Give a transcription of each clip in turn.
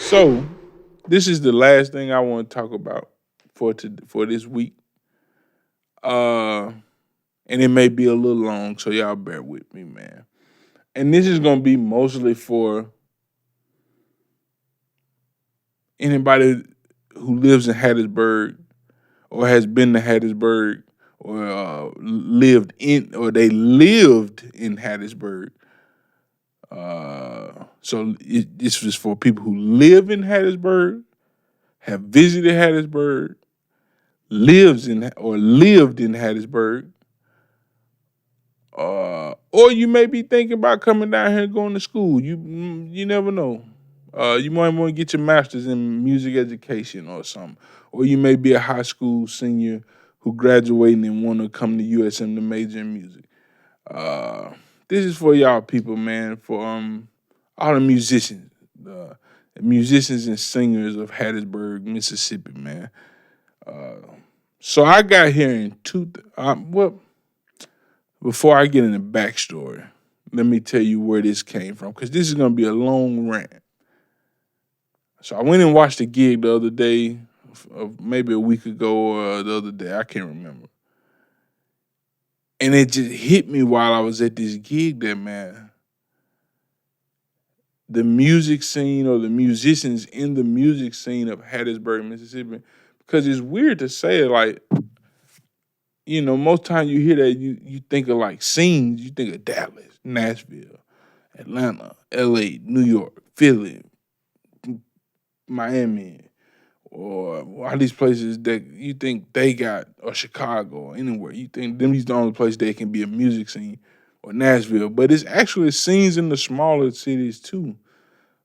So this is the last thing I want to talk about for this week. Uh, and it may be a little long, so y'all bear with me, man. And this is gonna be mostly for anybody who lives in Hattiesburg or has been to Hattiesburg or lived in Hattiesburg. This was for people who live in Hattiesburg, have visited Hattiesburg, lived in Hattiesburg, or you may be thinking about coming down here and going to school. You never know. You might want to get your master's in music education or something, or you may be a high school senior who graduating and want to come to USM to major in music. Uh, this is for y'all people, man. For all the musicians, the musicians and singers of Hattiesburg, Mississippi, man. Uh, so I got here in well, before I get in the backstory, let me tell you where this came from, because this is gonna be a long rant. So I went and watched a gig the other day, maybe a week ago or the other day, I can't remember. And it just hit me while I was at this gig that, man, the music scene or the musicians in the music scene of Hattiesburg, Mississippi, because it's weird to say it, like, most times you hear that, you think of like scenes, you think of Dallas, Nashville, Atlanta, LA, New York, Philly, Miami, or all these places that you think they got, or Chicago, or anywhere. You think them these the only place they can be a music scene, or Nashville. But it's actually scenes in the smaller cities too.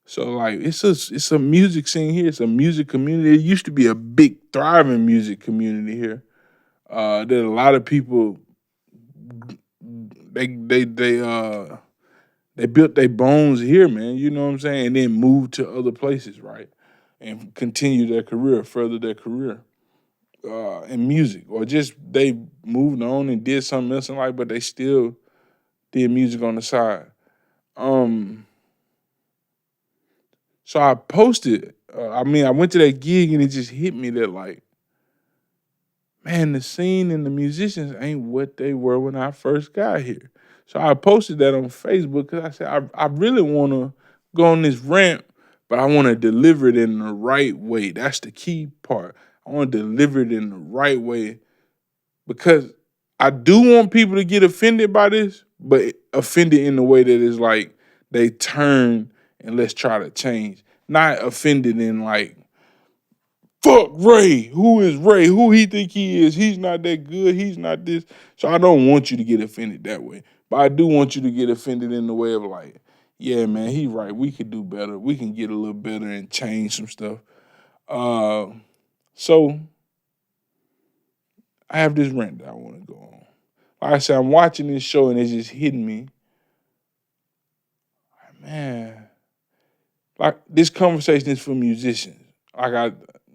So like it's a music scene here. It's a music community. It used to be a big thriving music community here. That a lot of people they they they uh they built their bones here, man. You know what I'm saying? And then moved to other places, right? And continue their career, further their career in music, or just they moved on and did something else in life, but they still did music on the side. Um, so I posted. I went to that gig and it just hit me that, like, man, the scene and the musicians ain't what they were when I first got here. So I posted that on Facebook because I said I really want to go on this rant, but I want to deliver it in the right way. That's the key part. I want to deliver it in the right way because I do want people to get offended by this, but offended in the way that is like they turn and let's try to change. Not offended in like, fuck Ray. Who is Ray? Who he think he is? He's not that good. He's not this. So I don't want you to get offended that way. But I do want you to get offended in the way of like, yeah, man, he right. We could do better. We can get a little better and change some stuff. Uh, so I have this rant that I want to go on. Like I said, I'm watching this show and it's just hitting me. Like, man, like this conversation is for musicians.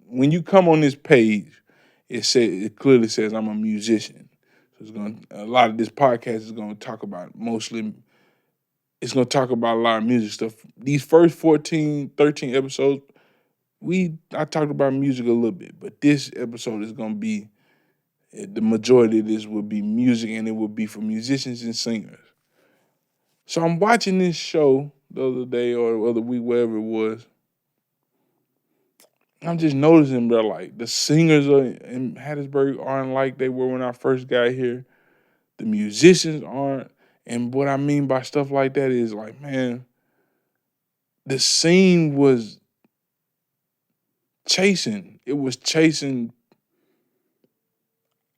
When you come on this page, it clearly says I'm a musician. So a lot of this podcast is gonna talk about mostly. It's gonna talk about a lot of music stuff. These first 14, 13 episodes, I talked about music a little bit, but this episode is gonna be the majority of this will be music, and it will be for musicians and singers. So I'm watching this show the other day or the other week, whatever it was. I'm just noticing, bro, like the singers in Hattiesburg aren't like they were when I first got here. The musicians aren't. And what I mean by stuff like that is like, man, the scene was chasing. It was chasing.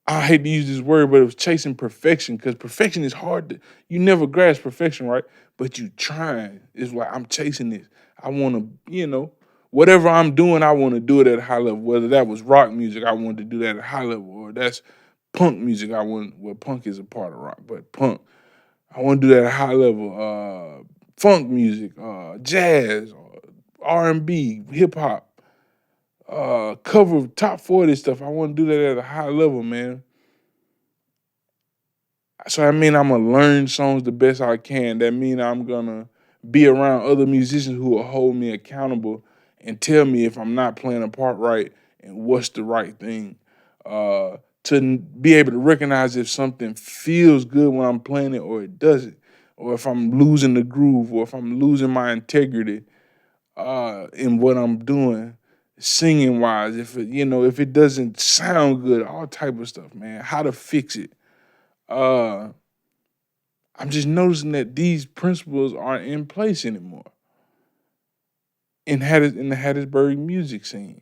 I hate to use this word, but it was chasing perfection, because perfection is hard to, you never grasp perfection, right? But you trying. It's like, I'm chasing this. I want to, whatever I'm doing, I want to do it at a high level. Whether that was rock music, I wanted to do that at a high level, or that's punk music. Punk is a part of rock, but punk, I want to do that at a high level. Funk music, jazz, R&B, hip hop, cover top 40 stuff. I want to do that at a high level, man. So I mean, I'm gonna learn songs the best I can. That mean I'm gonna be around other musicians who will hold me accountable and tell me if I'm not playing a part right and what's the right thing. To be able to recognize if something feels good when I'm playing it or it doesn't, or if I'm losing the groove, or if I'm losing my integrity in what I'm doing, singing wise. If it, if it doesn't sound good, all type of stuff, man. How to fix it. Uh, I'm just noticing that these principles aren't in place anymore in the Hattiesburg music scene.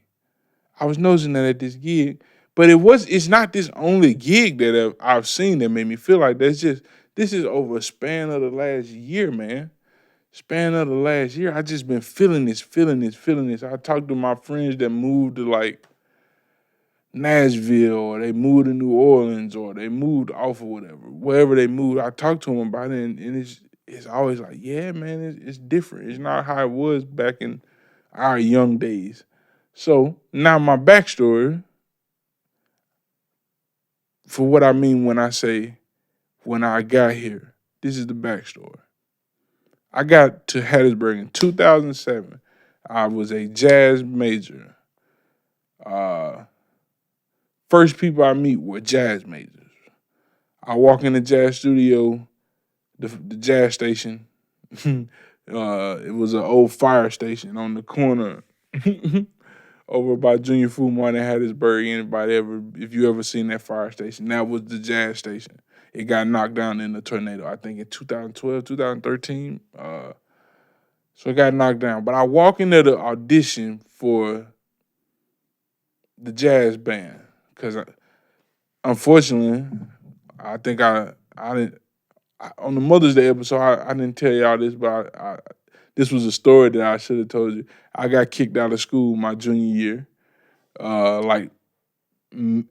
I was noticing that at this gig, but it's not this only gig that I've seen that made me feel like that. It's just this is over a span of the last year, man. Span of the last year, I just been feeling this, feeling this, feeling this. I talked to my friends that moved to like Nashville, or they moved to New Orleans, or they moved off or whatever, wherever they moved. I talked to them about it, and it's always like, yeah, man, it's different. It's not how it was back in our young days. So now my backstory for what I mean when I say when I got here. This is the backstory. I got to Hattiesburg in 2007. I was a jazz major. Uh, First people I meet were jazz majors. I walk in the jazz studio, the jazz station. It was an old fire station on the corner over by Junior Food Mart in Hattiesburg. Anybody ever, if you ever seen that fire station, that was the jazz station. It got knocked down in a tornado, I think in 2012, 2013. So it got knocked down. But I walk into the audition for the jazz band because unfortunately, I think I didn't on the Mother's Day episode. I didn't tell y'all this, but this was a story that I should have told you. I got kicked out of school my junior year, like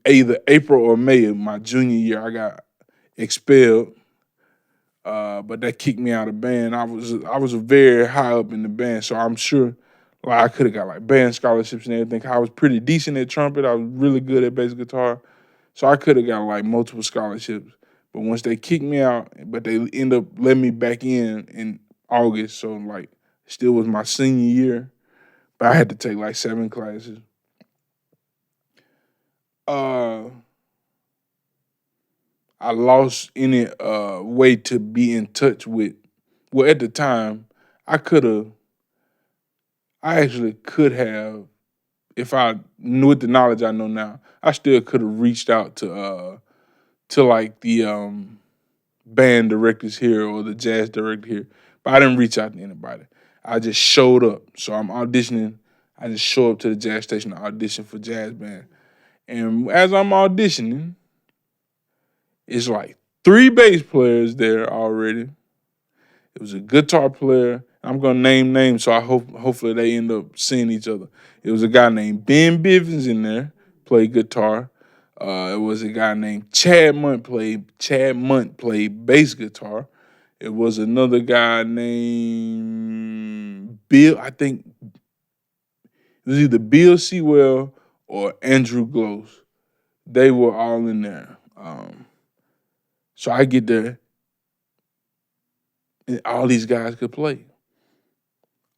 either April or May of my junior year. I got expelled, but that kicked me out of band. I was very high up in the band, so I'm sure like I could have got like band scholarships and everything. I was pretty decent at trumpet. I was really good at bass guitar. So I could have got like multiple scholarships. But once they kicked me out, but they end up letting me back in August. So like still was my senior year. But I had to take like 7 classes. Uh I lost any way to be in touch with, well, at the time, I could have I actually could have, if I knew with the knowledge I know now, I still could have reached out to like the band directors here or the jazz director here. But I didn't reach out to anybody. I just showed up. So I'm auditioning. I just show up to the jazz station to audition for jazz band. And as I'm auditioning, it's like 3 bass players there already. It was a guitar player. I'm gonna name names, so I hopefully they end up seeing each other. It was a guy named Ben Bivens in there, played guitar. It was a guy named Chad Munt played bass guitar. It was another guy named Bill. I think it was either Bill Sewell or Andrew Gloss. They were all in there. So I get there, and all these guys could play.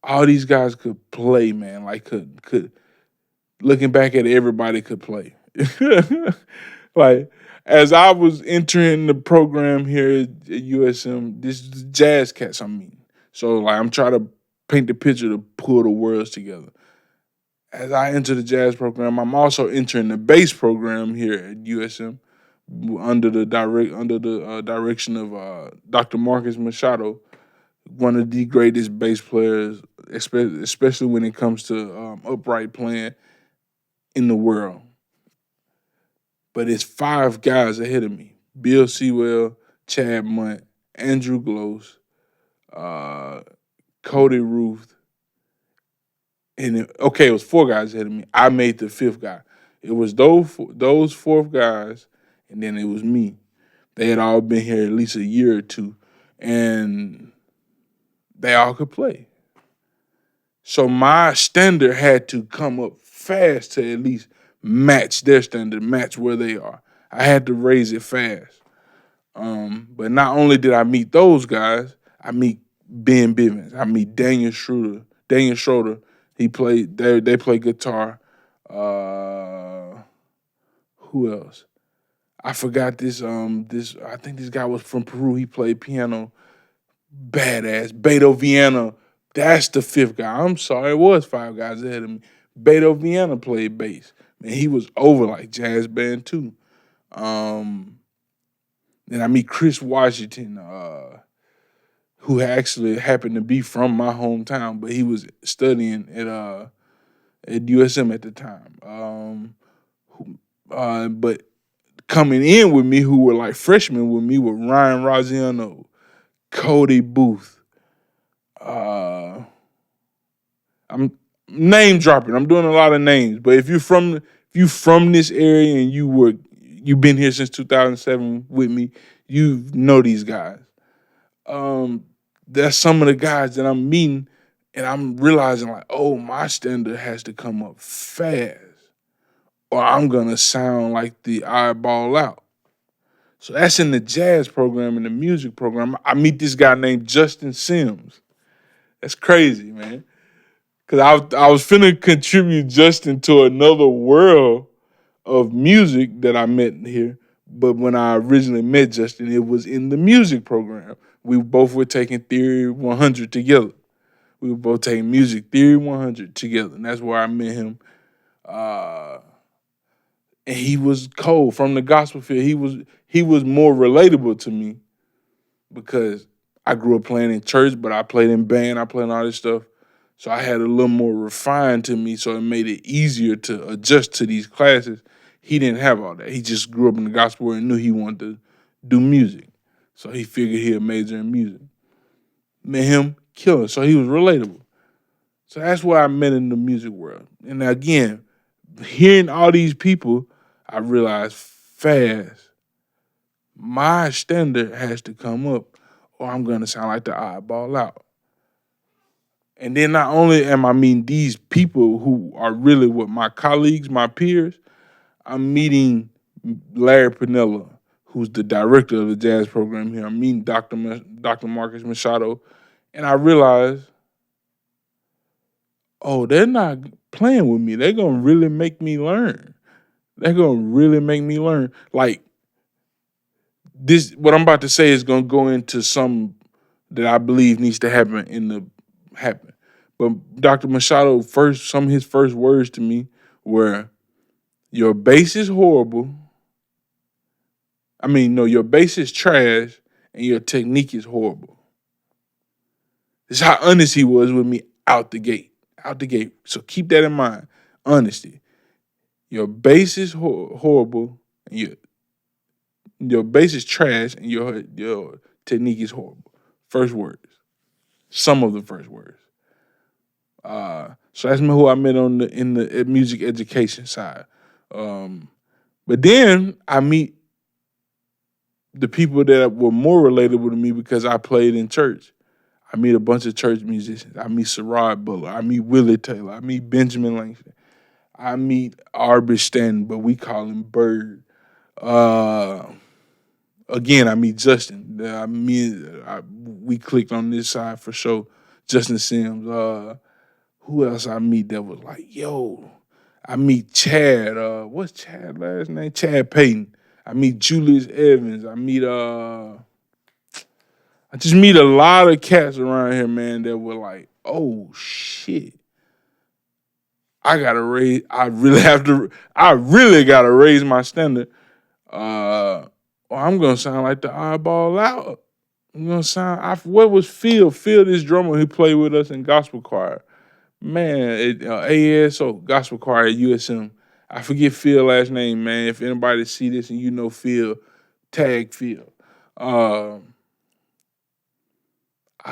All these guys could play, man. Like could looking back at it, everybody could play. Like as I was entering the program here at USM, this is jazz cats I mean. So like I'm trying to paint the picture to pull the worlds together. As I enter the jazz program, I'm also entering the bass program here at USM under the direction of Dr. Marcus Machado, one of the greatest bass players, especially when it comes to upright playing in the world. But it's 5 guys ahead of me: Bill Sewell, Chad Munt, Andrew Gloss, uh, Cody Ruth, and it was 4 guys ahead of me. I made the 5th guy. It was those 4 guys, and then it was me. They had all been here at least a year or two, and they all could play. So my standard had to come up fast to at least match their standard, match where they are. I had to raise it fast. But not only did I meet those guys, I meet Ben Bivens, I meet Daniel Schroeder, They play guitar. Uh, who else? I forgot this I think this guy was from Peru. He played piano. Badass. Beto Vienna. That's the fifth guy. I'm sorry, it was five guys ahead of me. Beto Vienna played bass. Man, he was over like jazz band too. Um, then I meet Chris Washington, who actually happened to be from my hometown, but he was studying at USM at the time. But coming in with me, who were like freshmen with me, were Ryan Rosiano, Cody Booth. Uh, I'm name dropping. I'm doing a lot of names, but if you from this area and you've been here since 2007 with me, you know these guys. Um, that's some of the guys that I'm meeting, and I'm realizing like, oh, my standard has to come up fast, or I'm gonna sound like the eyeball out. So that's in the jazz program and the music program. I meet this guy named Justin Sims. That's crazy, man. Cause I was finna contribute Justin to another world of music that I met here. But when I originally met Justin, it was in the music program. We both were taking Theory 100 together. We were both taking music Theory 100 together, and that's where I met him. Uh, and he was cold from the gospel field. He was more relatable to me because I grew up playing in church, but I played in band, I played all this stuff. So I had a little more refined to me, so it made it easier to adjust to these classes. He didn't have all that. He just grew up in the gospel and knew he wanted to do music. So he figured he'd major in music. Met him, killer. So he was relatable. So that's where I met in the music world. And again, hearing all these people, I realized fast, my standard has to come up or I'm gonna sound like the eyeball out. And then not only am I meeting these people who are really with my colleagues, my peers, I'm meeting Larry Pinella, who's the director of the jazz program here. I'm meeting Dr. Marcus Machado, and I realize, oh, they're not playing with me. They're gonna really make me learn. They're gonna really make me learn. Like this, what I'm about to say is gonna go into some that I believe needs to happen. But Dr. Machado some of his first words to me were, "Your bass is horrible. I mean, no, your bass is trash, and your technique is horrible." This is how honest he was with me out the gate, out the gate. So keep that in mind. Honesty. Your bass is horrible, and your bass is trash, and your technique is horrible. First words. Some of the first words. So that's who I met on the music education side. But then I meet the people that were more relatable to me because I played in church. I meet a bunch of church musicians. I meet Sarad Butler. I meet Willie Taylor. I meet Benjamin Langston. I meet Arbor Stanton, but we call him Bird. Uh, Again, I meet Justin. We clicked on this side for sure. Justin Sims. Who else I meet that was like, yo? I meet Chad. What's Chad last name? Chad Payton. I meet Julius Evans. I just meet a lot of cats around here, man, that were like, oh shit. I really gotta raise my standard. Or I'm gonna sound like the eyeball out. I'm gonna sound what was Phil? Phil, this drummer who played with us in gospel choir. Man, ASO, gospel choir at USM. I forget Phil last name, man. If anybody see this and you know Phil, tag Phil. I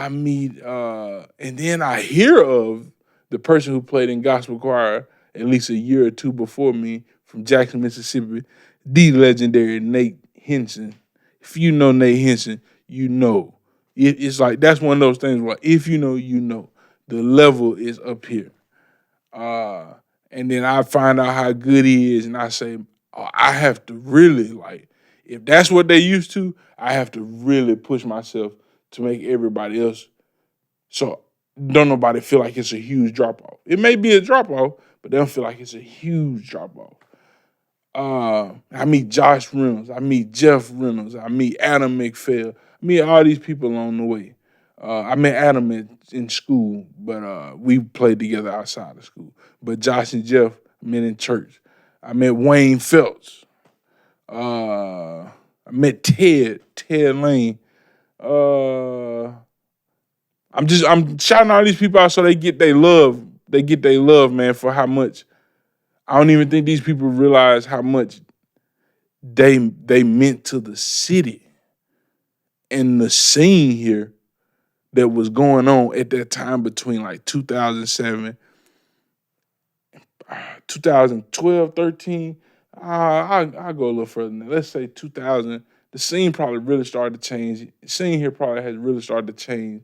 meet, and then I hear of the person who played in gospel choir at least a year or two before me from Jackson, Mississippi, the legendary Nate Henson. If you know Nate Henson, you know. It's like that's one of those things where if you know, you know. The level is up here. Uh, and then I find out how good he is, and I say, oh, I have to really like, if that's what they used to, I have to really push myself to make everybody else. So don't nobody feel like it's a huge drop off. It may be a drop off, but they don't feel like it's a huge drop off. I meet Josh Reynolds. I meet Jeff Reynolds. I meet Adam McPhail. I meet all these people along the way. I met Adam in school, but we played together outside of school. But Josh and Jeff I met in church. I met Wayne Phelps. I met Ted Lane. I'm shouting all these people out so they get their love. They get their love, man, for how much. I don't even think these people realize how much they meant to the city and the scene here that was going on at that time between like 2007, 2012, 13. I'll go a little further than that. Let's say 2000. The scene probably really started to change. The scene here probably has really started to change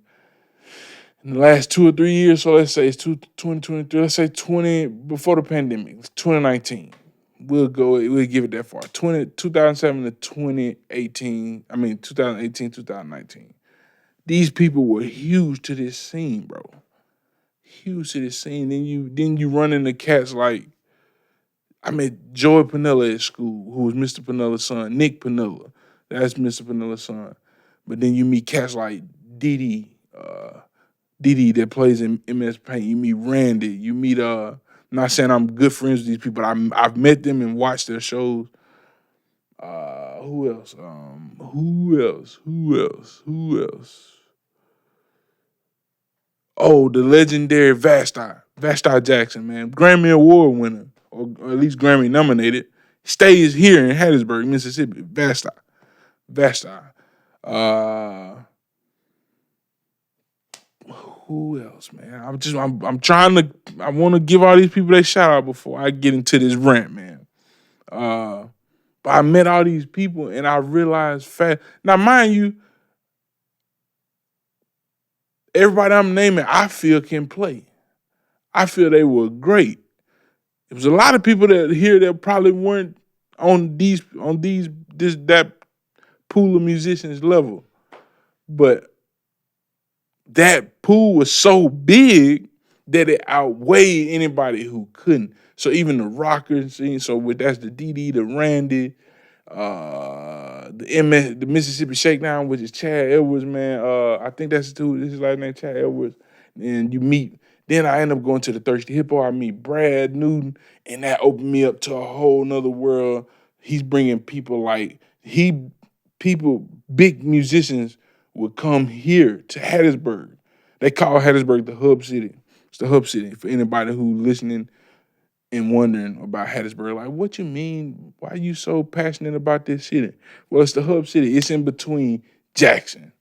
in the last 2 or 3 years. So let's say it's 2023. Let's say 20 before the pandemic. It's 2019. We'll give it that far. 2007 to 2018. 2018, 2019. These people were huge to this scene, bro. Huge to this scene. Then you run into cats like I met Joey Pinella at school, who was Mr. Pinella's son. Nick Pinella, that's Mr. Pinella's son. But then you meet cats like Didi that plays in MS Paint. You meet Randy. You meet I'm not saying I'm good friends with these people, but I've met them and watched their shows. Who else? Who else? Oh, the legendary Vashti Jackson, man. Grammy Award winner, or at least Grammy nominated. Stays here in Hattiesburg, Mississippi. Vashti. Who else, man? I want to give all these people a shout out before I get into this rant, man. But I met all these people and I realized fast. Now, mind you, everybody I'm naming, I feel can play. I feel they were great. There was a lot of people that probably weren't on that pool of musicians level, but that pool was so big that it outweighed anybody who couldn't. So even the rockers, that's the DD, the Randy, the Mississippi Shakedown, which is Chad Edwards, man. I think that's his last name, Chad Edwards. And then I end up going to the Thirsty Hippo. I meet Brad Newton, and that opened me up to a whole nother world. He's bringing people big musicians would come here to Hattiesburg. They call Hattiesburg the hub city. It's the hub city for anybody who listening and wondering about Hattiesburg. Like, what you mean? Why are you so passionate about this city? Well, it's the hub city. It's in between Jackson,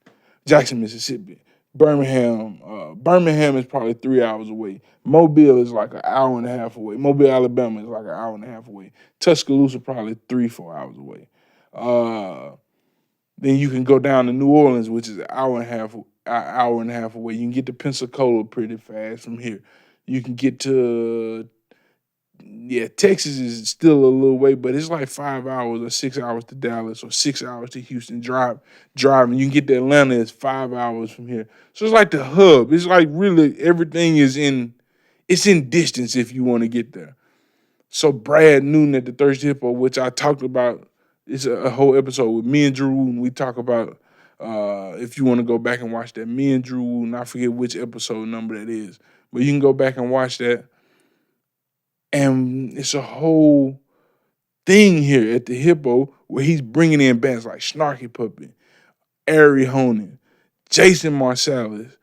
Mississippi, Birmingham. Birmingham is probably 3 hours away. Mobile is like an hour and a half away. Mobile, Alabama is like an hour and a half away. Tuscaloosa probably 3-4 hours away. Then you can go down to New Orleans, which is an hour and a half away. You can get to Pensacola pretty fast from here. You can get to Texas is still a little way, but it's like 5 hours or 6 hours to Dallas or 6 hours to Houston driving. You can get to Atlanta, it's 5 hours from here. So it's like the hub. It's like really everything is in distance if you want to get there. So Brad Newton at the Thirsty Hippo, which I talked about, it's a whole episode with me and Drew Wooten. We talk about, if you want to go back and watch that, me and Drew Wooten, I forget which episode number that is, but you can go back and watch that. And it's a whole thing here at the Hippo where he's bringing in bands like Snarky Puppy, Ari Honan, Jason Marsalis.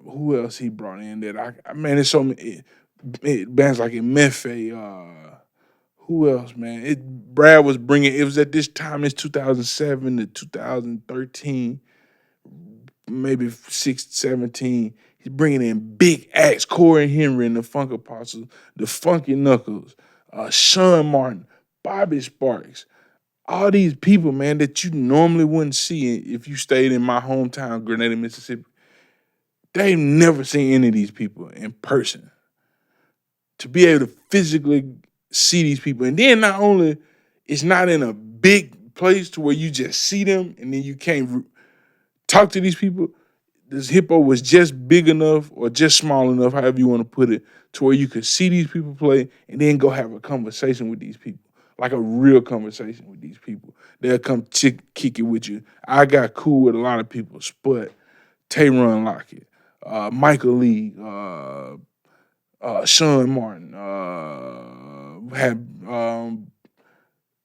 Who else he brought in that there's so many bands like Mefe. Who else, man? Brad was bringing. It was at this time. It's 2007 to 2013, maybe 17. He's bringing in big acts, Corey Henry and the Funk Apostles, the Funky Knuckles, Sean Martin, Bobby Sparks. All these people, man, that you normally wouldn't see if you stayed in my hometown, Grenada, Mississippi. They've never seen any of these people in person. To be able to physically see these people. And then not only, it's not in a big place to where you just see them and then you can't talk to these people. this hippo was just big enough or just small enough, however you want to put it, to where you could see these people play and then go have a conversation with these people, like a real conversation with these people. They'll come kick it with you. I got cool with a lot of people, Spud, Tayron Lockett, Michael Lee, Sean Martin, had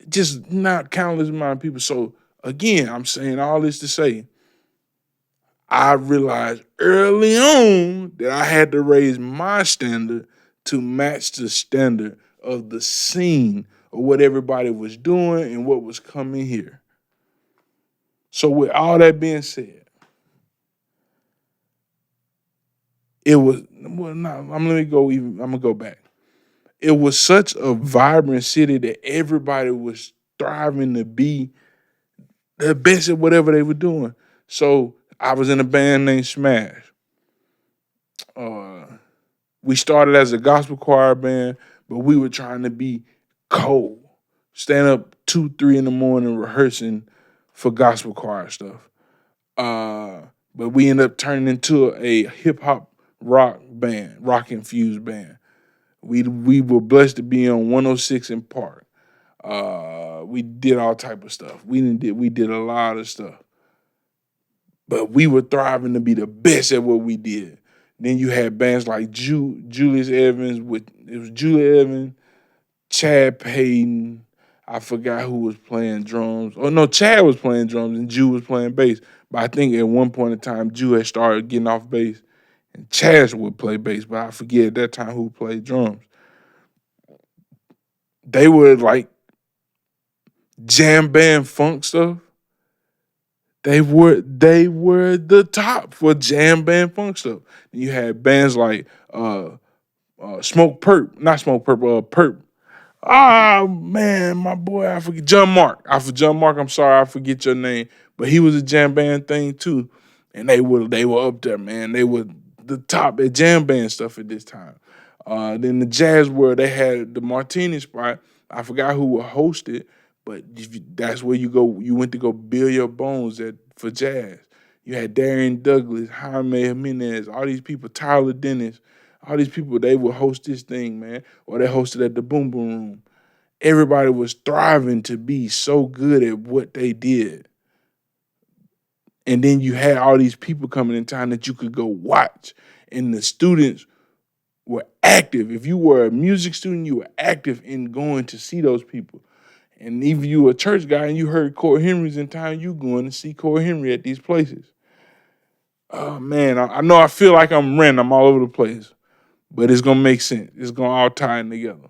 just not countless amount of people. So again, I'm saying all this to say, I realized early on that I had to raise my standard to match the standard of the scene of what everybody was doing and what was coming here. So with all that being said, it was well. Not, I'm gonna go back. It was such a vibrant city that everybody was thriving to be the best at whatever they were doing. So I was in a band named Smash. Uh, we started as a gospel choir band, but we were trying to be cold. Stand up 2, 3 in the morning rehearsing for gospel choir stuff. But we ended up turning into a hip hop rock band, rock infused band. We were blessed to be on 106 in Park. We did all type of stuff. We did a lot of stuff. But we were thriving to be the best at what we did. Then you had bands like Julius Evans it was Julia Evans, Chad Payton. I forgot who was playing drums. Oh no, Chad was playing drums and Jew was playing bass. But I think at one point in time, Jew had started getting off bass, and Chad would play bass. But I forget at that time who played drums. They were like jam band funk stuff. They were the top for jam band funk stuff. You had bands like Smoke Perp, not Smoke Perp, Perp. Ah man, my boy, I forget John Mark. John Mark. I'm sorry, I forget your name, but he was a jam band thing too, and they were up there, man. They were the top at jam band stuff at this time. Then the jazz world, they had the Martini spot. I forgot who would host it, but that's where you go. You went to go build your bones at for jazz. You had Darian Douglas, Jaime Jimenez, all these people, Tyler Dennis, all these people. They would host this thing, man, or they hosted at the Boom Boom Room. Everybody was thriving to be so good at what they did. And then you had all these people coming in town that you could go watch. And the students were active. If you were a music student, you were active in going to see those people. And if you were a church guy and you heard Corey Henry's in town, you going to see Corey Henry at these places. Oh man, I know I feel like I'm ranting. I'm all over the place, but it's gonna make sense. It's gonna all tie in together.